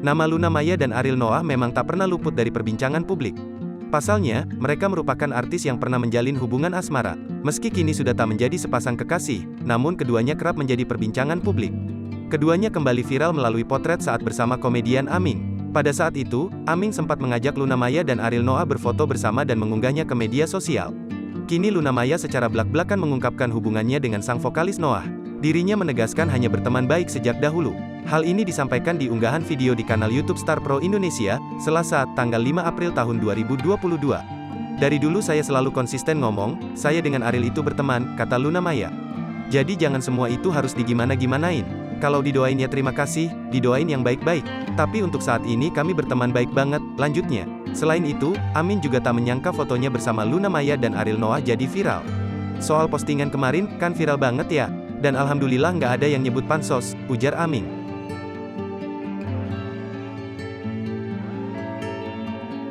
Nama Luna Maya dan Ariel Noah memang tak pernah luput dari perbincangan publik. Pasalnya, mereka merupakan artis yang pernah menjalin hubungan asmara. Meski kini sudah tak menjadi sepasang kekasih, namun keduanya kerap menjadi perbincangan publik. Keduanya kembali viral melalui potret saat bersama komedian Aming. Pada saat itu, Aming sempat mengajak Luna Maya dan Ariel Noah berfoto bersama dan mengunggahnya ke media sosial. Kini Luna Maya secara blak-blakan mengungkapkan hubungannya dengan sang vokalis Noah. Dirinya menegaskan hanya berteman baik sejak dahulu. Hal ini disampaikan di unggahan video di kanal YouTube Star Pro Indonesia, Selasa, tanggal 5 April tahun 2022. Dari dulu saya selalu konsisten ngomong, saya dengan Ariel itu berteman, kata Luna Maya. Jadi jangan semua itu harus digimana-gimanain. Kalau didoain ya terima kasih, didoain yang baik-baik. Tapi untuk saat ini kami berteman baik banget, lanjutnya. Selain itu, Amin juga tak menyangka fotonya bersama Luna Maya dan Ariel Noah jadi viral. Soal postingan kemarin, kan viral banget ya? Dan alhamdulillah nggak ada yang nyebut pansos, ujar Aming.